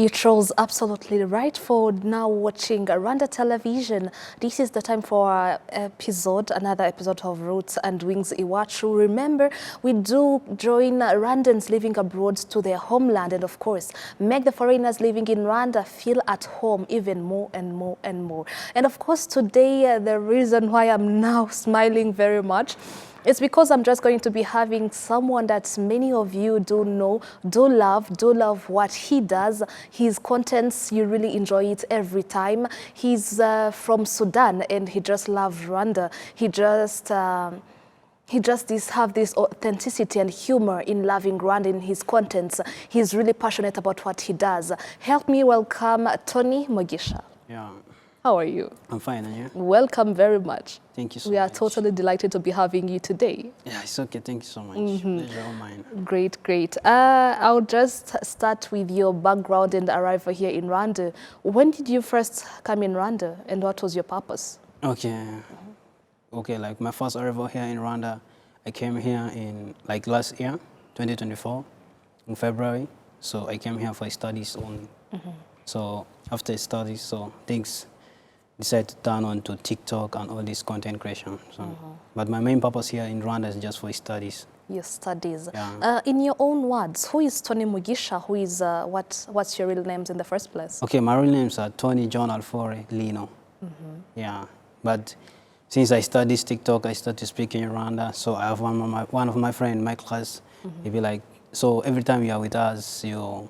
You chose absolutely right for now watching Rwanda television. This is the time for our episode, another episode of Roots and Wings Iwachu. Remember, we do join Rwandans living abroad to their homeland and, of course, make the foreigners living in Rwanda feel at home even more and more and more. And, of course, today, the reason why I'm now smiling very much, it's because I'm just going to be having someone that many of you do know, do love what he does. His contents, you really enjoy it every time. He's from Sudan and he just loves Rwanda. He just have this authenticity and humor in loving Rwanda in his contents. He's really passionate about what he does. Help me welcome Tony Mugisha. Yeah. How are you? I'm fine, and you? Welcome very much. Thank you so much. We are totally delighted to be having you today. Yeah, it's okay. Thank you so much. Pleasure all mine. Great, great. I'll just start with your background and arrival here in Rwanda. When did you first come in Rwanda and what was your purpose? Okay. Okay, like my first arrival here in Rwanda, I came here in like last year, 2024, in February. So I came here for studies only. So after studies, so things decided to turn on to TikTok and all this content creation. So, but my main purpose here in Rwanda is just for studies. Your studies. Yeah. In your own words, who is Tony Mugisha? Who is what's your real names in the first place? Okay, my real names are Tony John Alfore Lino. Yeah, but since I studied TikTok, I started speaking in Rwanda. So I have one of my friends in my class. He'd be like, so every time you are with us, you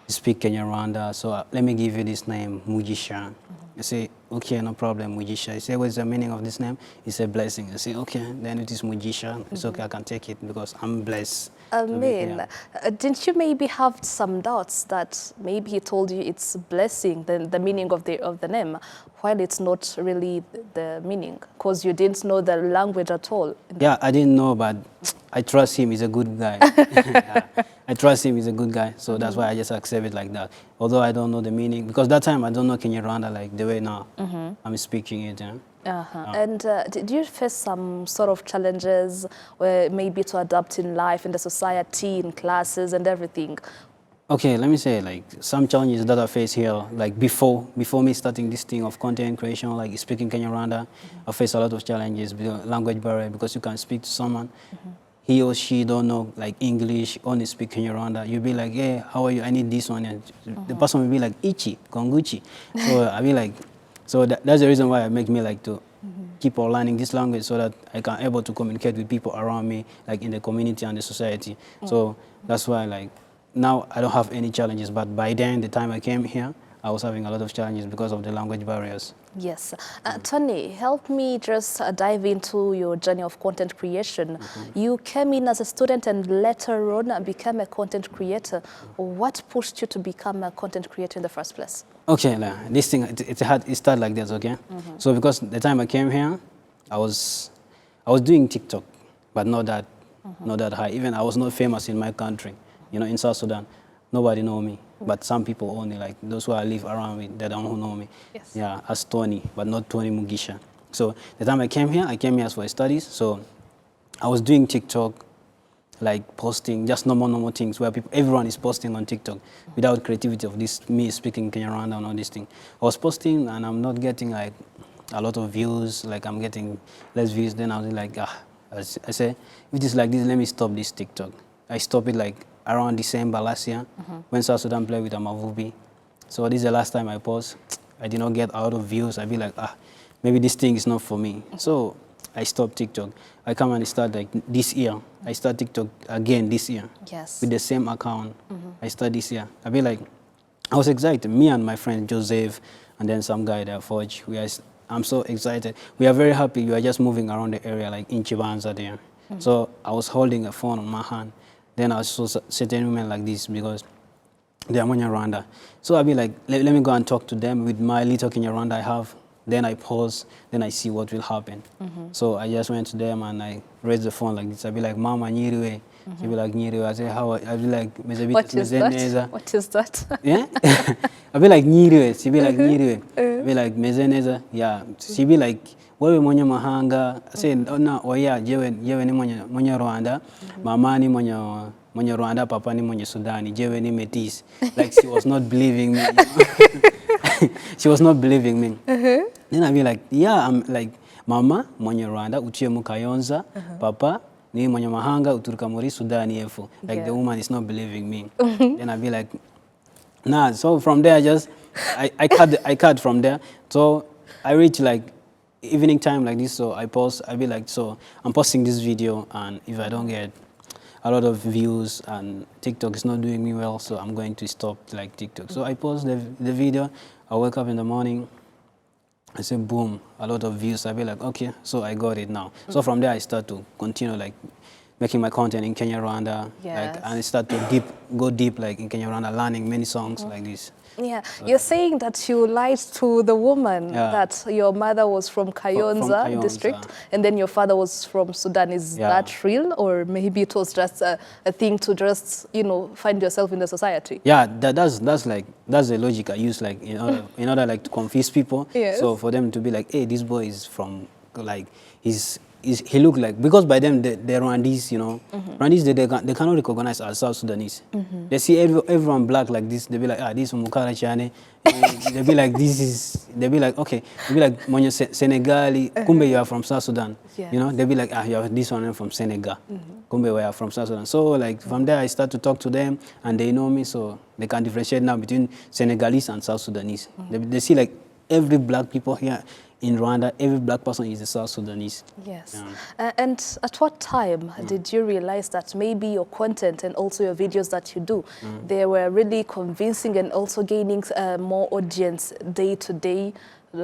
speak in Rwanda. So let me give you this name, Mugisha. I say, okay, no problem, Mugisha. I say, what's the meaning of this name? It's a blessing. I say, okay, then it is Mugisha. It's okay, I can take it because I'm blessed. Didn't you maybe have some doubts that maybe he told you it's blessing, the meaning of the name, while it's not really the meaning, because you didn't know the language at all? Yeah, I didn't know, but I trust him. He's a good guy. Yeah, I trust him. He's a good guy. So that's why I just accept it like that. Although I don't know the meaning, because that time I don't know Kinyarwanda like the way now I'm speaking it. Yeah. And did you face some sort of challenges maybe to adapt in life, in the society, in classes and everything? Okay, let me say like some challenges that I face here, like before me starting this thing of content creation, like speaking Kinyarwanda, I face a lot of challenges, language barrier, because you can speak to someone, he or she don't know like English, only speak Kinyarwanda. You be like, hey, how are you? I need this one. And the person will be like, Ichi, Konguchi. So I be like, so that's the reason why I make me like to keep on learning this language so that I can able to communicate with people around me, like in the community and the society. So that's why like now I don't have any challenges, but by then, the time I came here, I was having a lot of challenges because of the language barriers. Yes. Tony, help me just dive into your journey of content creation. You came in as a student and later on became a content creator. What pushed you to become a content creator in the first place? Okay, this thing, it started like this, okay? So because the time I came here, I was doing TikTok, but not that high. Even I was not famous in my country. You know, in South Sudan, nobody know me. But some people only, like those who I live around with, they don't know me. Yes. Yeah, as Tony, but not Tony Mugisha. So the time I came here for studies. So I was doing TikTok, like posting just normal things where everyone is posting on TikTok without creativity of this, me speaking Kinyarwanda and all this thing. I was posting and I'm not getting like a lot of views, like I'm getting less views. Then I was like, I say, if it is like this, let me stop this TikTok. I stopped it like around December last year when South Sudan played with Amavubi. So this is the last time I post. I did not get a lot of views. I'd be like, maybe this thing is not for me. So I stopped TikTok. I come and start like this year. I start TikTok again this year. Yes. With the same account. I start this year. I'd be like, I was excited. Me and my friend Joseph and then some guy there, Forge. I'm so excited. We are very happy. We are just moving around the area like in Chibanza there. So I was holding a phone on my hand. Then I saw certain women like this because they are Rwanda. So I'll be like, let me go and talk to them with my little Kinyarwanda I have. Then I pause, then I see what will happen. So I just went to them and I raised the phone like this. I'll be like, Mama, Nyiriwe. She'll be like, Nyiriwe. I say, how? I'll be like, what is that? What is that? Yeah? I'll be like, Nyiriwe. She'll be like, Nyiriwe. I'll be like, Mezeneza. Yeah. She'll be like, wewe mwenye mahanga. I say, no, oh yeah, jewe ni mwenye Rwanda. Mama ni mwenye mwenye Rwanda, papa ni mwenye Sudani, jewe ni Metis. Like she was not believing me. You know? She was not believing me. Then I'd be like, yeah, I'm like, mama mwenye Rwanda, uchiye mukayonza, papa ni mwenye mahanga, uturuka muri Sudani efo. Like the woman is not believing me. Then I'd be like, nah. So from there, I cut from there. So I reach like evening time like this, so I'll be like, so I'm posting this video, and if I don't get a lot of views and TikTok is not doing me well, so I'm going to stop like TikTok. So I post the video, I wake up in the morning, I say boom, a lot of views. I'll be like, okay, so I got it now. So from there I start to continue like making my content in Kenya, Rwanda, like, and I start to go deep like in Kenya, Rwanda, learning many songs like this. Yeah, you're saying that you lied to the woman that your mother was from Kayonza district and then your father was from Sudan. Is that real, or maybe it was just a thing to just, you know, find yourself in the society? Yeah, that's the logic I use like in order like to confuse people. Yes. So for them to be like, hey, this boy is from like he look like, because by them they're Rwandese, you know. Rwandese they cannot recognize as South Sudanese. They see everyone black like this, they be like, this is Mukara Chane. They be like, okay, they be like Monyo Senegali, kumbe you are from South Sudan. You know, they be like, you're this one from Senegal. Kumbe we are from South Sudan. So like from there I start to talk to them and they know me, so they can differentiate now between Senegalese and South Sudanese. They see like every black people here in Rwanda, every black person is a South Sudanese. Yes. And at what time did you realize that maybe your content and also your videos that you do, they were really convincing and also gaining more audience day to day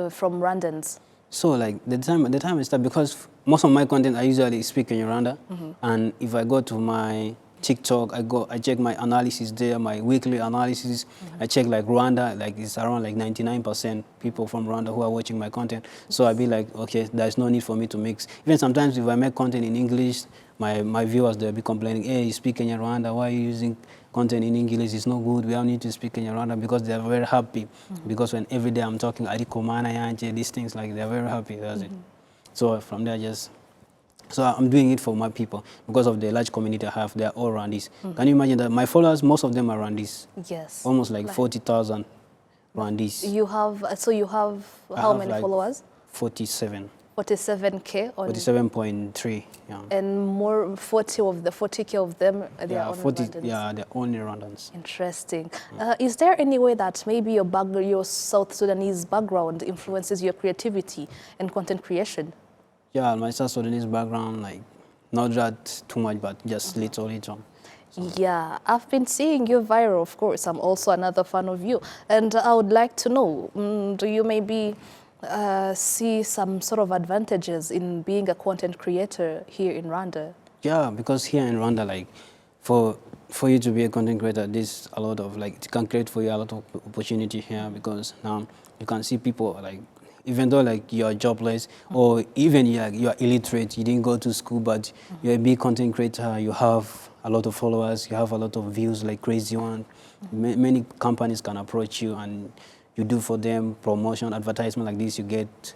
from Rwandans? So like the time I start, because most of my content I usually speak in Rwanda, and if I go to my TikTok, I check my analysis there, my weekly analysis. I check like Rwanda, like it's around like 99% people from Rwanda who are watching my content. So I'd be like, okay, there's no need for me to mix. Even sometimes if I make content in English, my viewers, they'll be complaining, hey, you speak in Rwanda, why are you using content in English? It's no good, we all need to speak in Rwanda, because they're very happy. Because when every day I'm talking Arikomana Yanje, these things, like they're very happy, that's it. So from there so I'm doing it for my people because of the large community I have. They're all Rwandese. Can you imagine that my followers, most of them are Rwandese? Yes. Almost like 40,000 Rwandese. You have, so you have how many followers? 47. 47K on 47.3. Yeah. And more 40K of them, they are only Rwandans. Yeah, they're only Rwandans. Interesting. Is there any way that maybe your South Sudanese background influences your creativity and content creation? Yeah, my South Sudanese background, like, not that too much, but just little. So. Yeah, I've been seeing you viral, of course. I'm also another fan of you. And I would like to know, do you maybe see some sort of advantages in being a content creator here in Rwanda? Yeah, because here in Rwanda, like, for you to be a content creator, there's a lot of, like, it can create for you a lot of opportunity here, because now you can see people, like, even though like you are jobless or even you are illiterate, you didn't go to school, but you're a big content creator, you have a lot of followers, you have a lot of views, like crazy one. Many companies can approach you and you do for them promotion, advertisement like this, you get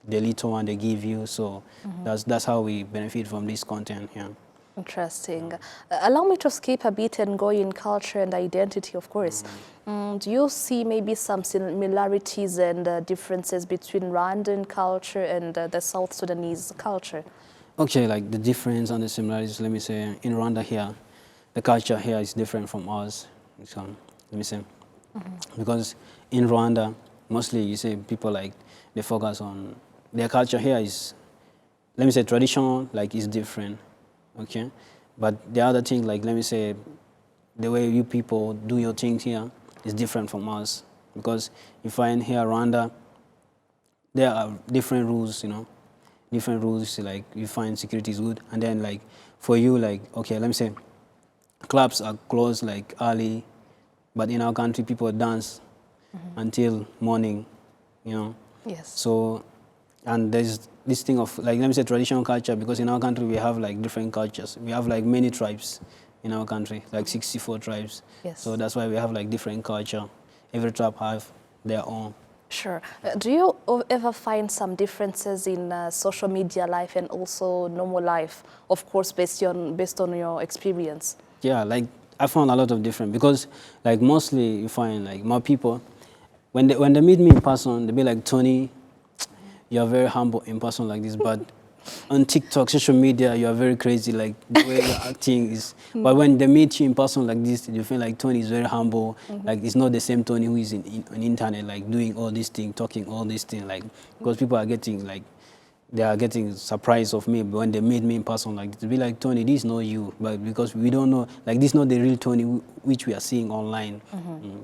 the little one they give you. So that's how we benefit from this content here. Interesting. Allow me to skip a bit and go in culture and identity, of course. Do you see maybe some similarities and differences between Rwandan culture and the South Sudanese culture? Okay, like the difference and the similarities, let me say, in Rwanda here, the culture here is different from ours. So, let me say, because in Rwanda, mostly you say people like, they focus on, their culture here is, let me say, traditional, like is different. Okay, but the other thing, like let me say, the way you people do your things here is different from us, because you find here Rwanda, there are different rules, you know, different rules. Like you find security is good, and then like for you, like okay, let me say, clubs are closed like early, but in our country people dance until morning, you know. Yes. So, and there's this thing of, like, let me say traditional culture, because in our country we have like different cultures. We have like many tribes in our country, like 64 tribes. Yes. So that's why we have like different culture. Every tribe have their own. Sure. Do you ever find some differences in social media life and also normal life, of course, based on your experience? Yeah, like I found a lot of different because like mostly you find like my people when they meet me in person they be like, Tony, you are very humble in person like this, but on TikTok, social media, you are very crazy. Like the way you're acting is. But when they meet you in person like this, you feel like Tony is very humble. Like it's not the same Tony who is on internet, like doing all these things, talking all these things. Like because people are getting like they are getting surprised of me when they meet me in person. Like to be like, Tony, this is not you, but because we don't know, like this is not the real Tony which we are seeing online.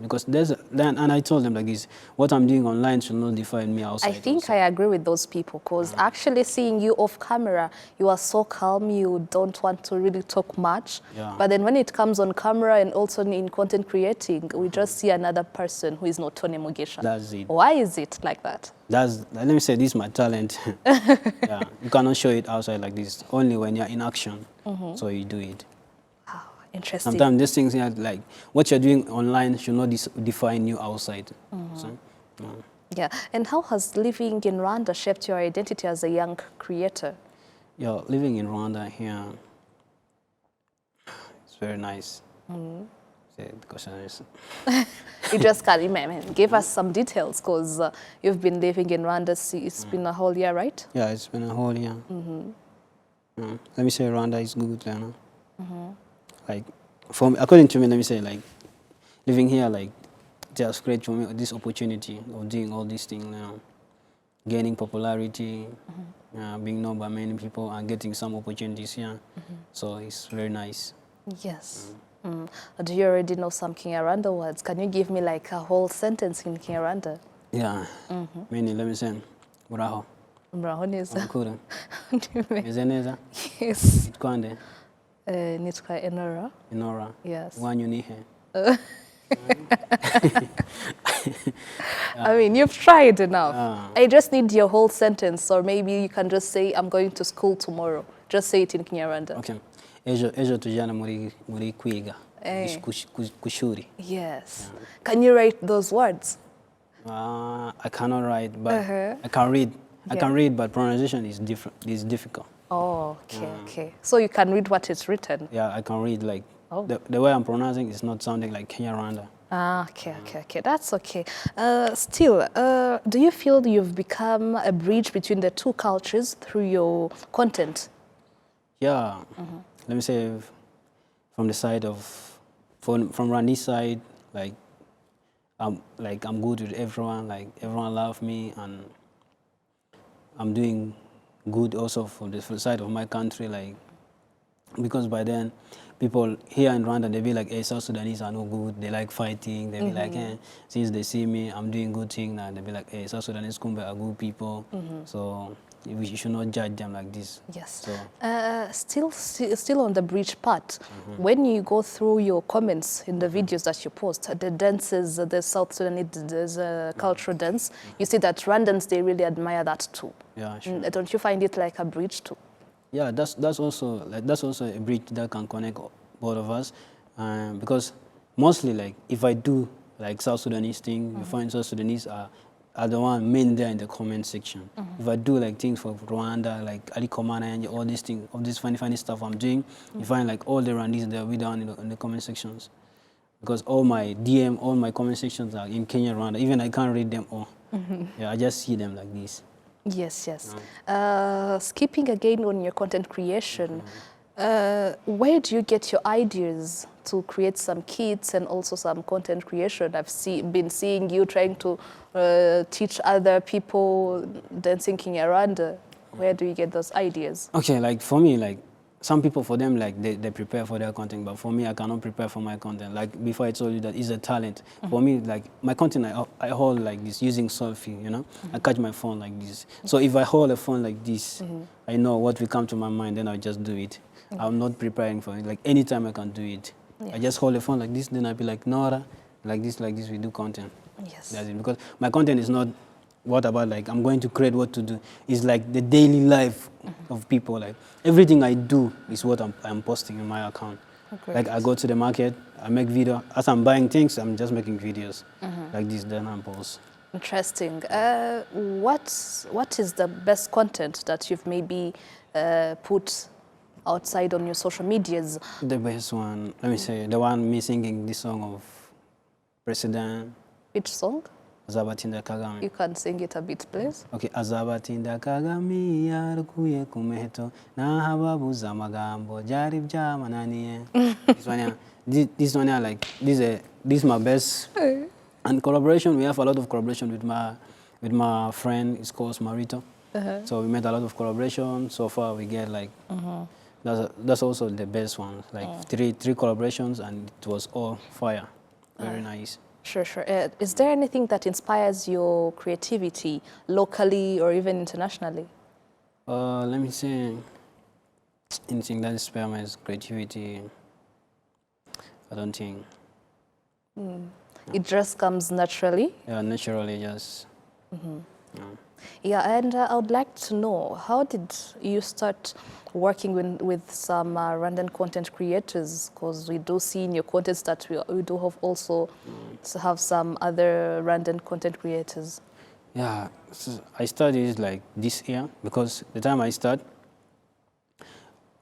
Because there's then, and I told them like this, what I'm doing online should not define me outside. I think also. I agree with those people because actually seeing you off camera, you are so calm, you don't want to really talk much. Yeah. But then when it comes on camera and also in content creating, we just see another person who is not Tony Mugisha. That's it. Why is it like that? Let me say, this is my talent. Yeah, you cannot show it outside like this. Only when you're in action, so you do it. Wow, interesting. Sometimes these things, yeah, like what you're doing online should not define you outside. So, Yeah, and how has living in Rwanda shaped your identity as a young creator? yeah, living in Rwanda here, it's very nice. The question is, You just can't remember. Give us some details because you've been living in Rwanda. It's been a whole year, right? yeah, it's been a whole year. Let me say Rwanda is good, you know. Like, for me, according to me, let me say like, living here, like, just create for me this opportunity of doing all these things now, gaining popularity, being known by many people, and getting some opportunities here. So it's very nice. Yes. Do you already know some Kinyarwanda words? Can you give me like a whole sentence in Kinyarwanda? Yeah. Meaning, let me say, Muraho. Muraho neza. Amakuru. Meze neza. Yes. Itwande. Nitwa Enora. Enora. Yes. Wanyu nihe. I mean, you've tried enough. I just need your whole sentence, or maybe you can just say, I'm going to school tomorrow. Just say it in Kinyarwanda. Okay. Ejo tujana muri kwiga. Kushuri. Yes. Can you write those words? I cannot write, but I can read. I can read, but pronunciation is different. It's difficult. Oh, okay, okay. So you can read what is written? Yeah, I can read like the way I'm pronouncing is not sounding like Kinyarwanda. Ah, okay, okay, okay. That's okay. Still, do you feel you've become a bridge between the two cultures through your content? Yeah. Let me say, from the side of, from Rwandese side, like I'm good with everyone. Like everyone loves me, and I'm doing good also from the side of my country. Like because by then, people here in Rwanda, they be like, hey, South Sudanese are no good. They like fighting. They be like, hey, since they see me, I'm doing good things. And they be like, hey, South Sudanese Kumbe are good people. So we should not judge them like this. Yes. So. Still on the bridge part, when you go through your comments in the videos that you post, the dances, the South Sudanese, there's a cultural dance, you see that Rwandans, they really admire that too. Yeah, sure. Don't you find it like a bridge too? Yeah, that's also a bridge that can connect both of us, because mostly like if I do like South Sudanese thing, you find South Sudanese are the one main there in the comment section. If I do like things for Rwanda, like Ali Komana and all these things, all this funny stuff I'm doing, you find like all the Rwandese they'll be down in the comment sections, because all my DM, all my comment sections are in Kenya, Rwanda. Even I can't read them all. Yeah, I just see them like this. Yes, yes. Skipping again on your content creation, where do you get your ideas to create some kits and also some content creation? I've been seeing you trying to teach other people dancing Kinyarwanda. Where do you get those ideas? Okay, like for me, like some people, for them, like they prepare for their content, but for me, I cannot prepare for my content. Like before I told you that it's a talent. For me, like my content, I hold like this using selfie, you know? I catch my phone like this. So if I hold a phone like this, I know what will come to my mind, then I'll just do it. I'm not preparing for it. Like anytime I can do it. I just hold a phone like this, then I'll be like, Nora, like this, we do content. Yes. That's it. Because my content is not what about like I'm going to create what to do. It's like the daily life of people. Like everything I do is what I'm posting in my account. Great. Like I go to the market, I make video. As I'm buying things, I'm just making videos like this, then I post. Interesting. What is the best content that you've maybe put outside on your social medias? The best one, let me say, the one me singing this song of President Which song? Azabatinda Kagame. You can sing it a bit, please. Okay, Azabatinda Kagame yarukuye kumeto na hababuza amagambo jari byamananiye. This one, this one, like this is my best. And collaboration, we have a lot of collaboration with my friend. It's called Marito. So we made a lot of collaboration. So far, we get like that's also the best one. Like three collaborations, and it was all fire. Very nice. Sure, sure. Is there anything that inspires your creativity locally or even internationally? Let me say, anything that inspires my creativity, I don't think. It just comes naturally? Yeah, naturally, just. Yeah. Yeah, and I would like to know, how did you start working with some Rwandan content creators? Because we do see in your contents that we do have also have some other Rwandan content creators. Yeah, so I started like this year because the time I start,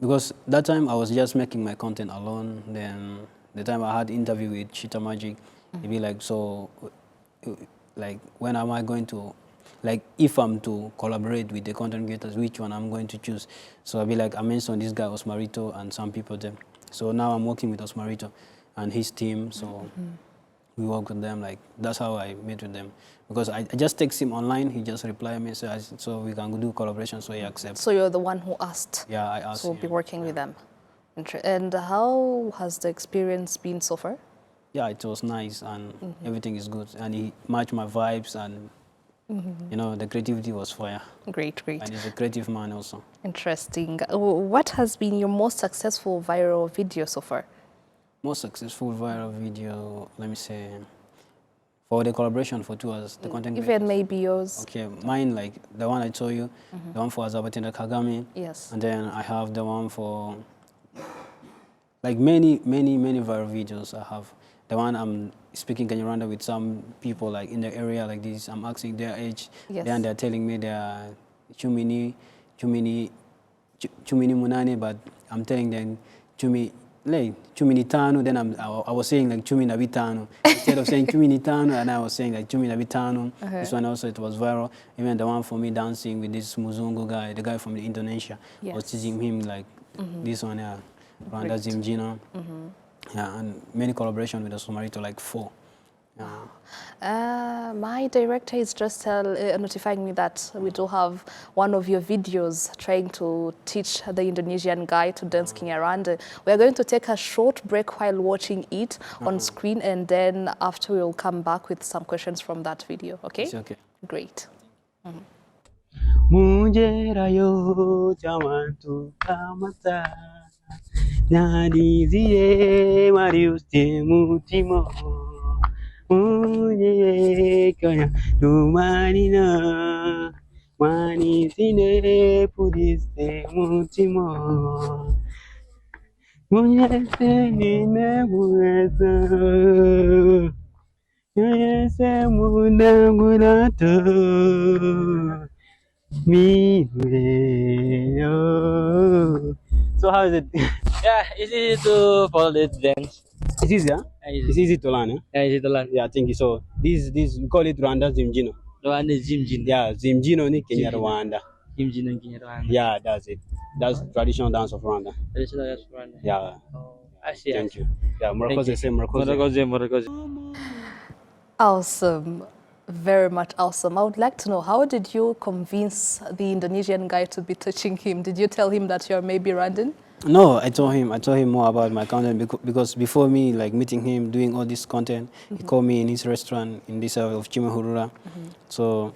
because that time I was just making my content alone. Then the time I had interview with Cheetah Magic, it'd be like, so, like, when am I going to, like, if I'm to collaborate with the content creators, which one I'm going to choose? So I'll be like, I mentioned this guy Osmarito and some people there. So now I'm working with Osmarito and his team. So we work with them. Like, that's how I met with them. Because I just text him online. He just replied me, so we can do collaboration. So he accepts. So you're the one who asked? Yeah, I asked. So we'll be working with them. And how has the experience been so far? Yeah, it was nice and everything is good. And he matched my vibes and you know, the creativity was fire. Great, great. And he's a creative man also. Interesting. What has been your most successful viral video so far? Most successful viral video, let me say, for the collaboration for 2 hours, the content Even creators. maybe yours. Okay, mine, like the one I told you, the one for Azabatinda Kagame. Yes. And then I have the one for, like many viral videos I have. The one I'm speaking Rwanda with some people like in the area like this. I'm asking their age. Yes. Then they're telling me they're chumini munane, but I'm telling them chumini tano. Then I was saying like chumi na bitano instead of saying chumini tano, and I was saying like chumi na bitano. This one also, it was viral. Even the one for me dancing with this Muzungu guy, the guy from Indonesia. Yes. I was teaching him like this one, yeah, Rwanda Zimjino. Yeah, and many collaboration with the Somarito, like 4. Yeah. My director is just notifying me that we do have one of your videos trying to teach the Indonesian guy to dance Kinyarwanda. We are going to take a short break while watching it on screen, and then after we'll come back with some questions from that video, okay? It's okay. Great. Mujerayo jamantu kamata nadizie mariuste mutimo muje kanya dumanina manisine pudiste mutimo mujese nine muesa mujese munangulato So how is it? Yeah, it's easy to follow the dance. It's easy, huh? Yeah, easy. It's easy to learn, huh? Yeah, easy to learn. Yeah, thank you. So this we call it Rwanda Zimjino. Rwanda Jimjin. Yeah, Zimjino ni Kenya Zimjino. Rwanda. Jimjin and Kinyarwanda. Yeah, that's it. That's traditional dance of Rwanda. Traditional dance of Rwanda. Yeah. Oh, I see. Thank you. Yeah, Murakoze say Murakoze. Murakoze. Awesome. Very much awesome. I would like to know, how did you convince the Indonesian guy to be teaching him? Did you tell him that you're maybe Rwandan? No, I told him more about my content because before me, like meeting him, doing all this content, he called me in his restaurant in this area of Chimahurura. So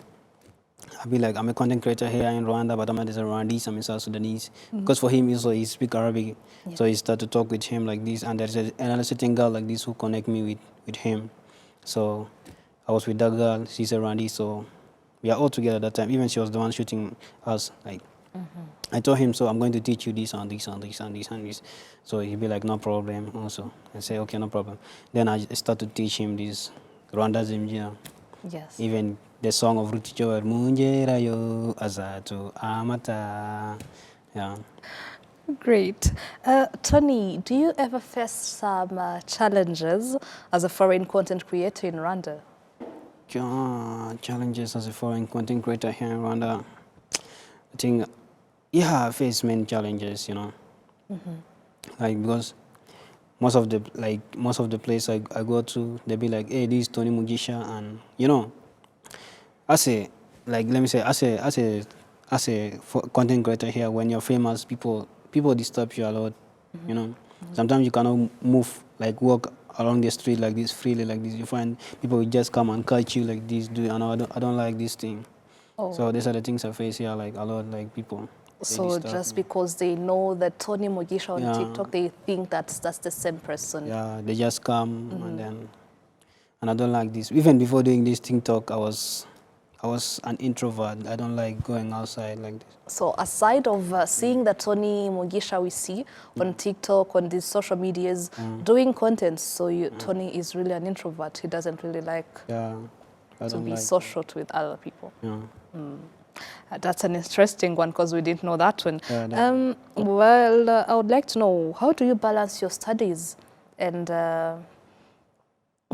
I'll be like, I'm a content creator here in Rwanda, but I'm not a Rwandese, I'm a South Sudanese. Because for him, also, he speaks Arabic. So he started to talk with him like this, and there's another certain girl like this who connect me with him. So I was with that girl, she's a Rwandese, so we are all together at that time. Even she was the one shooting us, like, I told him, so I'm going to teach you this and this and this and this and this. So he'd be like, no problem also. I say, okay, no problem. Then I started to teach him this Rwanda Zimjina. Yes. Even the song of Ruti Joel, Munjerayo Azatu Amata. Yeah. Great. Tony, do you ever face some challenges as a foreign content creator in Rwanda? Challenges as a foreign content creator here in Rwanda. I think, yeah, I face many challenges, you know. Like, because most of the place I go to, they be like, hey, this is Tony Mugisha, and you know, as a like let me say as a content creator here, when you're famous, people disturb you a lot, you know. Sometimes you cannot move, like walk along the street like this freely like this. You find people will just come and catch you like this, do, and I don't like this thing. Oh. So these are the things I face here, like a lot, like people. They So disturb just me. because they know that Tony Mugisha on Yeah. TikTok, they think that's the same person. Yeah, they just come and I don't like this. Even before doing this TikTok, I was an introvert. I don't like going outside like this. So aside of seeing the Tony Mugisha we see on TikTok, on these social medias, doing content, so Tony is really an introvert. He doesn't really like Yeah, I to don't be like. social with other people. Yeah. That's an interesting one because we didn't know that one. Yeah, that- Well, I would like to know, how do you balance your studies and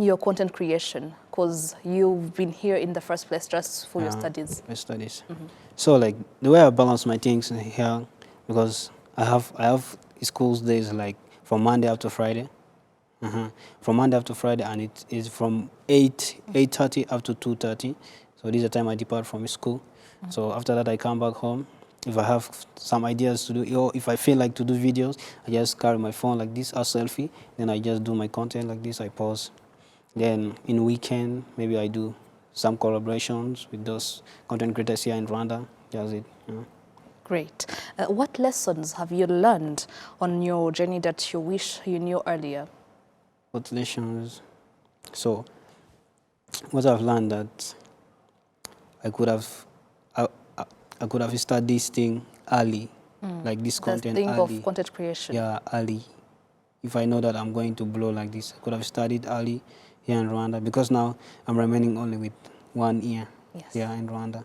your content creation? Because you've been here in the first place just for your studies. My studies. So like the way I balance my things here, because I have schools days like from Monday up to Friday. From Monday up to Friday, and it is from 8:30 up to 2:30. So this is the time I depart from school. So after that, I come back home. If I have some ideas to do, or if I feel like to do videos, I just carry my phone like this, a selfie. Then I just do my content like this. I pause. Then in weekend, maybe I do some collaborations with those content creators here in Rwanda. That's it. You know. Great. What lessons have you learned on your journey that you wish you knew earlier? What lessons? So, what I've learned that I could have, I could have started this thing early, like this The content thing early. of content creation. Yeah, early. If I know that I'm going to blow like this, I could have studied early here in Rwanda, because now I'm remaining only with 1 year here in Rwanda.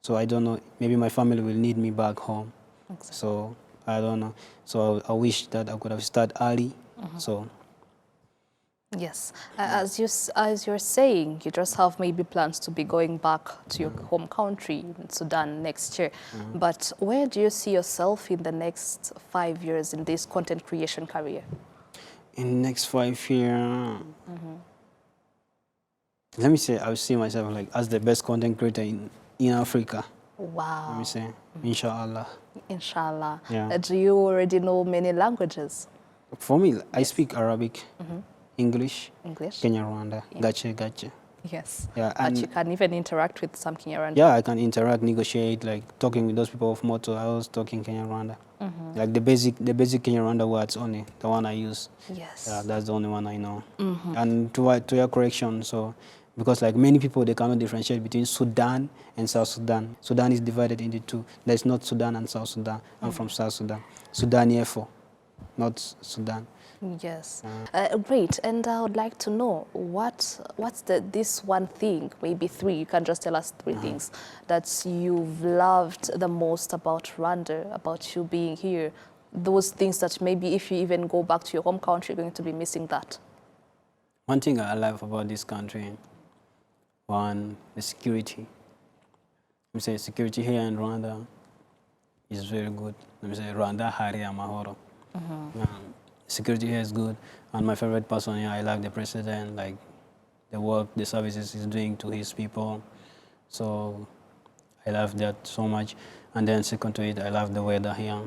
So I don't know, maybe my family will need me back home. Exactly. So I don't know. So I wish that I could have started early. So Yes. As you're saying, you just have maybe plans to be going back to your home country, in Sudan, next year. But where do you see yourself in the next 5 years in this content creation career? in next 5 years, let me say I will see myself like as the best content creator in Africa. Wow. Let me say, inshallah. Inshallah. Yeah. Do you already know many languages? For me, I speak Arabic, English, English? Kenya, Rwanda, Gache. Yes. Yeah, But and you can even interact with some Kenyan. yeah, I can interact, negotiate, like talking with those people of Moto. I was talking Kenya, Rwanda. Like the basic Kenya, Rwanda words only, the one I use. Yes. Yeah, that's the only one I know. And to your correction, so because like many people, they cannot differentiate between Sudan and South Sudan. Sudan is divided into two. There's not Sudan and South Sudan. I'm from South Sudan. Sudan, therefore, not Sudan. Yes. Great. And I would like to know what's this one thing, maybe three, you can just tell us three things that you've loved the most about Rwanda, about you being here. Those things that maybe if you even go back to your home country, you're going to be missing that. One thing I love about this country, one, the security. Let me say security here in Rwanda is very good. Let me say Rwanda hari amahoro. Security here is good, and my favorite person here, I like the president, like the work, the services he's doing to his people. So I love that so much. And then second to it, I love the weather here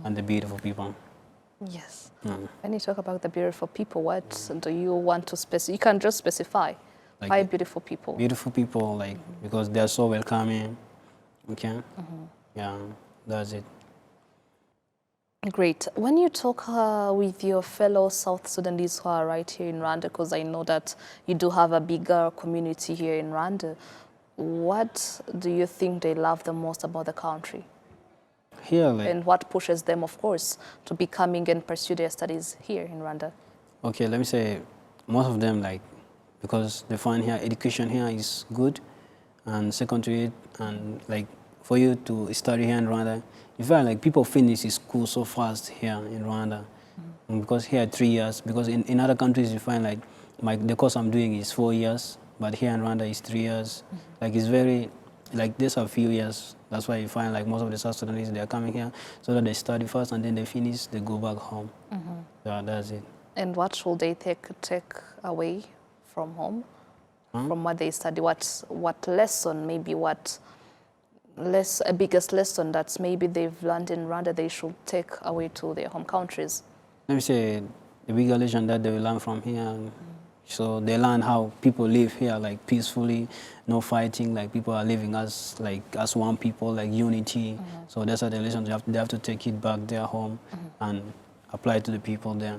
and the beautiful people. Yes. When you talk about the beautiful people, what do you want to specify? You can just specify. Like 5 beautiful people. Beautiful people, like because they're so welcoming. Okay. Yeah, that's it. Great. When you talk with your fellow South Sudanese who are right here in Rwanda, because I know that you do have a bigger community here in Rwanda, what do you think they love the most about the country? Here, like, And what pushes them, of course, to be coming and pursue their studies here in Rwanda? okay, let me say, most of them, like, because they find here education here is good, and second to it, and like for you to study here in Rwanda, you find like people finish school so fast here in Rwanda. Because here 3 years, because in other countries you find like the course I'm doing is 4 years, but here in Rwanda is 3 years. Like it's very, like there's a few years. That's why you find like most of the South Sudanese, they are coming here so that they study first and then they finish, they go back home. Yeah, that's it. And what should they take away from home? From what they study? What lesson, maybe a biggest lesson that maybe they've learned in Rwanda they should take away to their home countries? Let me say the bigger lesson that they will learn from here. So they learn how people live here, like peacefully, no fighting, like people are living as one people, like unity. So that's what the lesson they have to take it back their home and apply it to the people there.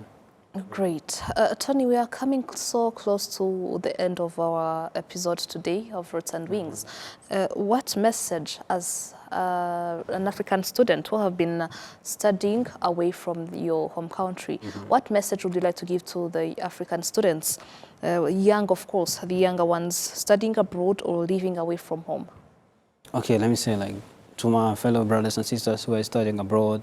Great. Tony, we are coming so close to the end of our episode today of Roots and Wings. What message, as an African student who have been studying away from your home country, what message would you like to give to the African students, young, of course, the younger ones, studying abroad or living away from home? Okay, let me say, like, to my fellow brothers and sisters who are studying abroad,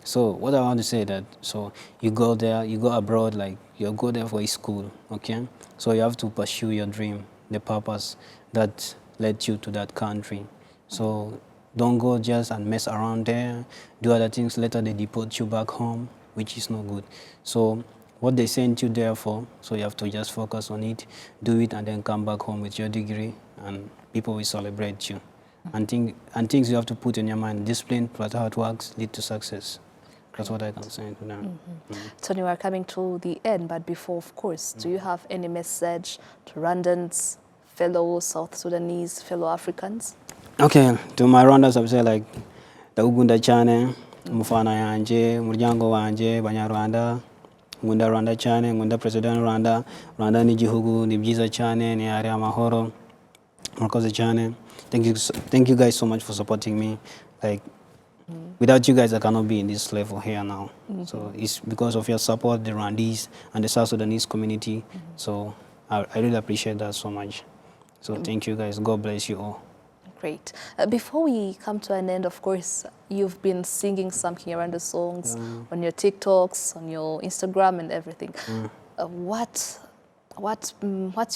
so what I want to say that, so you go there, you go abroad, like you go there for a school, okay? So you have to pursue your dream, the purpose that led you to that country. So don't go just and mess around there, do other things, later they deport you back home, which is no good. So what they sent you there for, so you have to just focus on it, do it, and then come back home with your degree, and people will celebrate you. And things you have to put in your mind, discipline plus hard works lead to success. That's what I can say to them. Tony, we're coming to the end, but before, of course, do you have any message to Rwandans, fellow South Sudanese, fellow Africans? Okay, to my Rwandans, I would say like, ndagukunda cyane, umufana yanje, umuryango wanje, banyarwanda, nkunda Rwanda cyane, nkunda President Rwanda, Rwanda ni igihugu, ni byiza cyane, ni ari amahoro, murakoze cyane. Thank you guys so much for supporting me. Like, without you guys, I cannot be in this level here now. So it's because of your support, the Rwandese and the South Sudanese community. So I really appreciate that so much. So thank you guys. God bless you all. Great. Before we come to an end, of course, you've been singing some Kinyarwanda songs on your TikToks, on your Instagram and everything. What's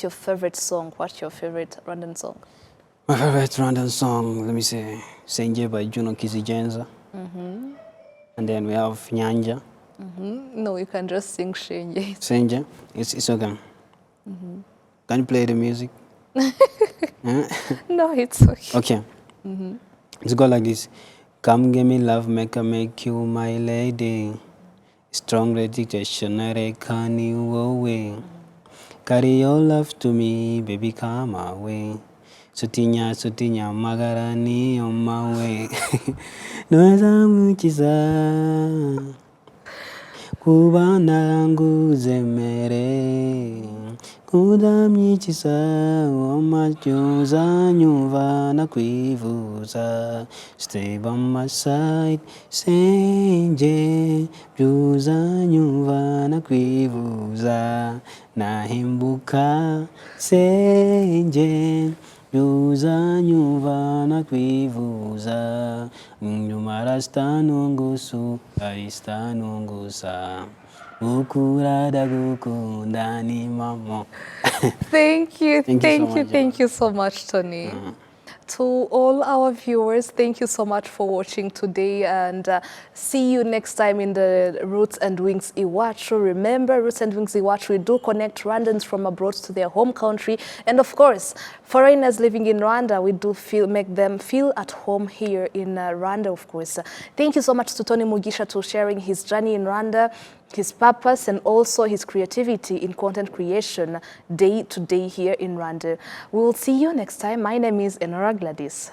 your favorite song? What's your favorite Rwandan song? My favorite Rwandan song, let me say, Senje by Juno Kizigenza. And then we have Nyanja. No, you can just sing Shenye. Senje, it's okay. Can you play the music? No, it's okay. Okay. It's go like this. Come give me love, make you my lady. Strong dedication, I can you away. Carry your love to me, baby, come away. Sutinya, magarani on my way. Noeza muchiza. Kubana nguze mere. Kudamyichisa wamachoza nyuva na kwivuza. Stay by my side, senje. Byuza nyuva na kwivuza. Nahimbuka senje. Byuza nyuva na kwivuza. Nyuma rastanungusu, aristanungusa. Ukurada gukunda ni mamo. Thank you so much, Tony. To all our viewers, thank you so much for watching today, and see you next time in the Roots and Wings Iwachu. Remember, Roots and Wings Iwachu, we do connect Rwandans from abroad to their home country, and of course, foreigners living in Rwanda, we do make them feel at home here in Rwanda, of course. Thank you so much to Tony Mugisha for sharing his journey in Rwanda, his purpose, and also his creativity in content creation day to day here in Rwanda. We will see you next time. My name is Enora Gladys.